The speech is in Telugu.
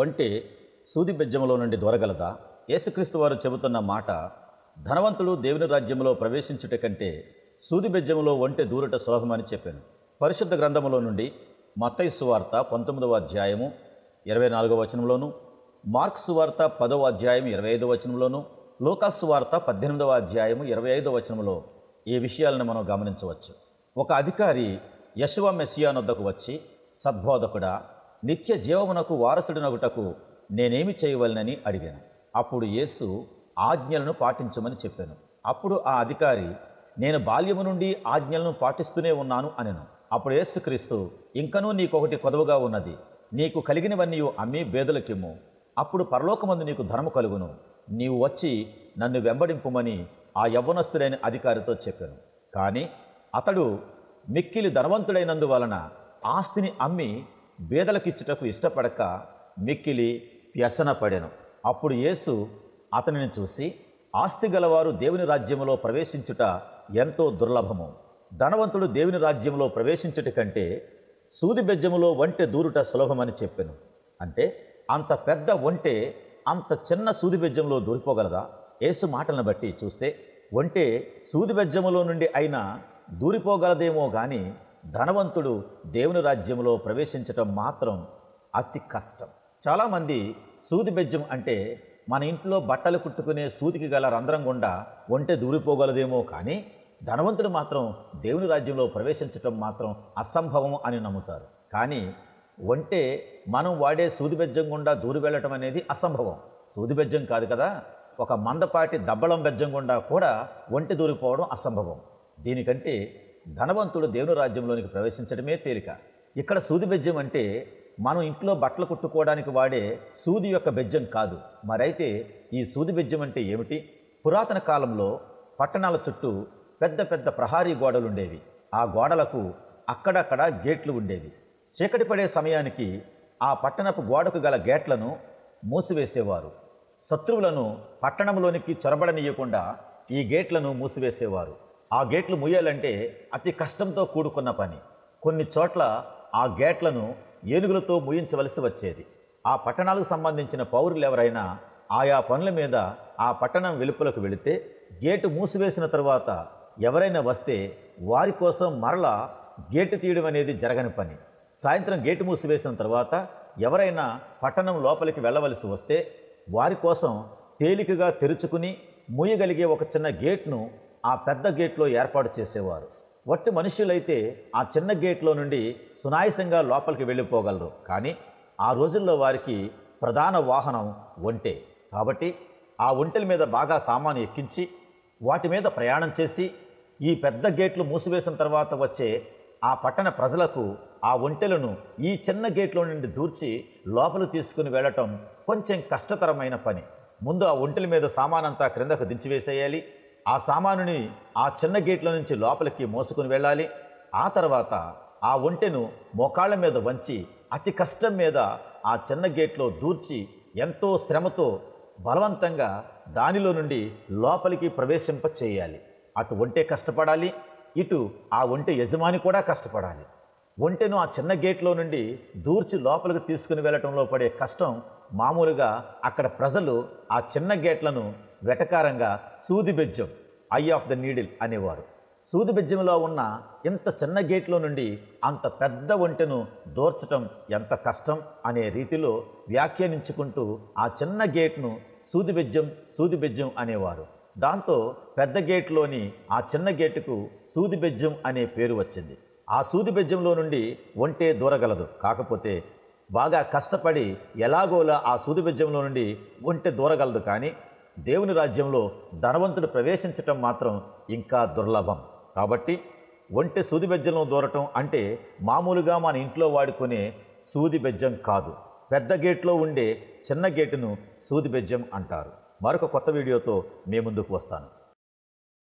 ఒంటె సూది బెజ్జములో నుండి దూరగలదా? యేసుక్రీస్తు వారు చెబుతున్న మాట, ధనవంతుడు దేవుని రాజ్యంలో ప్రవేశించుట కంటే సూది బెజ్జములో ఒంటె దూరుట సులభమని చెప్పాను. పరిశుద్ధ గ్రంథములో నుండి మత్తయి సువార్త 19వ అధ్యాయము 24వ వచనంలోను, మార్కు సువార్త 10వ అధ్యాయం 25వ వచనంలోను, లూకా సువార్త 18వ అధ్యాయము 25వ వచనంలో ఈ విషయాలను మనం గమనించవచ్చు. ఒక అధికారి యెషువ మెస్సియా నొద్దకు వచ్చి, సద్బోధకుడా, నిత్య జీవమునకు వారసుడినగుటకు నేనేమి చేయవలనని అడిగాను. అప్పుడు యేసు ఆజ్ఞలను పాటించమని చెప్పాను. అప్పుడు ఆ అధికారి, నేను బాల్యము నుండి ఆజ్ఞలను పాటిస్తూనే ఉన్నాను అనెను. అప్పుడు యేసుక్రీస్తు, ఇంకనూ నీకొకటి కొదవగా ఉన్నది, నీకు కలిగినవన్నీ అమ్మి బేదలకిమ్ము, అప్పుడు పరలోకమందు నీకు ధనము కలుగును, నీవు వచ్చి నన్ను వెంబడింపుమని ఆ యవ్వనస్తుడైన అధికారితో చెప్పాను. కానీ అతడు మిక్కిలి ధనవంతుడైనందువలన ఆస్తిని అమ్మి బేదలకిచ్చుటకు ఇష్టపడక మిక్కిలి వ్యసనపడెను. అప్పుడు యేసు అతనిని చూసి, ఆస్తి గలవారు దేవుని రాజ్యములో ప్రవేశించుట ఎంతో దుర్లభము, ధనవంతుడు దేవుని రాజ్యంలో ప్రవేశించుట కంటే సూది బెజ్జములో ఒంటె దూరుట సులభమని చెప్పెను. అంటే అంత పెద్ద ఒంటె అంత చిన్న సూది బెజ్జంలో దూరిపోగలదా? యేసు మాటలను బట్టి చూస్తే ఒంటె సూది బెజ్జములో నుండి అయినా దూరిపోగలదేమో కానీ ధనవంతుడు దేవుని రాజ్యంలో ప్రవేశించటం మాత్రం అతి కష్టం. చాలామంది సూది బెజ్జం అంటే మన ఇంట్లో బట్టలు కుట్టుకునే సూదికి గల రంధ్రం గుండా ఒంటె దూరిపోగలదేమో కానీ ధనవంతుడు మాత్రం దేవుని రాజ్యంలో ప్రవేశించటం మాత్రం అసంభవం అని నమ్ముతారు. కానీ ఒంటె మనం వాడే సూది బెజ్జం గుండా దూరి వెళ్ళటం అనేది అసంభవం. సూది బెజ్జం కాదు కదా, ఒక మందపాటి దబ్బలం బెజ్జం గుండా కూడా ఒంటె దూరిపోవడం అసంభవం. దీనికంటే ధనవంతుడు దేవుని రాజ్యంలోనికి ప్రవేశించడమే తేలిక. ఇక్కడ సూది బెజ్జం అంటే మనం ఇంట్లో బట్టలు కుట్టుకోవడానికి వాడే సూది యొక్క బెజ్జం కాదు. మరైతే ఈ సూది బెజ్జం అంటే ఏమిటి? పురాతన కాలంలో పట్టణాల చుట్టూ పెద్ద పెద్ద ప్రహారీ గోడలు ఉండేవి. ఆ గోడలకు అక్కడక్కడ గేట్లు ఉండేవి. చీకటి పడే సమయానికి ఆ పట్టణపు గోడకు గల గేట్లను మూసివేసేవారు. శత్రువులను పట్టణంలోనికి చొరబడనీయకుండా ఈ గేట్లను మూసివేసేవారు. ఆ గేట్లు మూయాలంటే అతి కష్టంతో కూడుకున్న పని. కొన్ని చోట్ల ఆ గేట్లను ఏనుగులతో మూయించవలసి వచ్చేది. ఆ పట్టణాలకు సంబంధించిన పౌరులు ఎవరైనా ఆయా పనుల మీద ఆ పట్టణం వెలుపలకు వెళితే గేటు మూసివేసిన తరువాత ఎవరైనా వస్తే వారి కోసం మరలా గేటు తీయడం అనేది జరగని పని. సాయంత్రం గేటు మూసివేసిన తర్వాత ఎవరైనా పట్టణం లోపలికి వెళ్ళవలసి వస్తే వారి కోసం తేలికగా తెరుచుకుని మూయగలిగే ఒక చిన్న గేట్ను ఆ పెద్ద గేట్లో ఏర్పాటు చేసేవారు. వట్టి మనుష్యులైతే ఆ చిన్న గేట్లో నుండి సునాయాసంగా లోపలికి వెళ్ళిపోగలరు. కానీ ఆ రోజుల్లో వారికి ప్రధాన వాహనం ఒంటె. కాబట్టి ఆ ఒంటెల మీద బాగా సామాను ఎక్కించి వాటి మీద ప్రయాణం చేసి ఈ పెద్ద గేట్లు మూసివేసిన తర్వాత వచ్చే ఆ పట్టణ ప్రజలకు ఆ ఒంటెలను ఈ చిన్న గేట్లో నుండి దూర్చి లోపలికి తీసుకుని వెళ్ళటం కొంచెం కష్టతరమైన పని. ముందు ఆ ఒంటెల మీద సామానంతా క్రిందకు దించివేసేయాలి. ఆ సామానుని ఆ చిన్న గేట్ల నుంచి లోపలికి మోసుకుని వెళ్ళాలి. ఆ తర్వాత ఆ ఒంటెను మోకాళ్ళ మీద వంచి అతి కష్టం మీద ఆ చిన్న గేట్లో దూర్చి ఎంతో శ్రమతో బలవంతంగా దానిలో నుండి లోపలికి ప్రవేశింప చేయాలి. అటు ఒంటె కష్టపడాలి, ఇటు ఆ ఒంటె యజమాని కూడా కష్టపడాలి. ఒంటెను ఆ చిన్న గేట్లో నుండి దూర్చి లోపలికి తీసుకుని వెళ్ళటంలో పడే కష్టం మామూలుగా అక్కడ ప్రజలు ఆ చిన్న గేట్లను వెటకారంగా సూది బెజ్జం, ఐ ఆఫ్ ద నీడిల్ అనేవారు. సూది బెజ్జంలో ఉన్న ఇంత చిన్న గేట్లో నుండి అంత పెద్ద ఒంటెను దూర్చటం ఎంత కష్టం అనే రీతిలో వ్యాఖ్యానించుకుంటూ ఆ చిన్న గేట్ను సూది బెజ్జం అనేవారు. దాంతో పెద్ద గేట్లోని ఆ చిన్న గేటుకు సూది బెజ్జం అనే పేరు వచ్చింది. ఆ సూది బెజ్జంలో నుండి ఒంటె దూరగలదు. కాకపోతే బాగా కష్టపడి ఎలాగోలా ఆ సూది బెజ్జంలో నుండి ఒంటె దూరగలదు. కానీ దేవుని రాజ్యంలో ధనవంతుడు ప్రవేశించటం మాత్రం ఇంకా దుర్లభం. కాబట్టి ఒంటె సూది బెజ్జంలో దూరటం అంటే మామూలుగా మన ఇంట్లో వాడుకునే సూది బెజ్జం కాదు. పెద్ద గేట్లో ఉండే చిన్న గేటును సూది బెజ్జం అంటారు. మరొక కొత్త వీడియోతో మీ ముందుకు వస్తాను.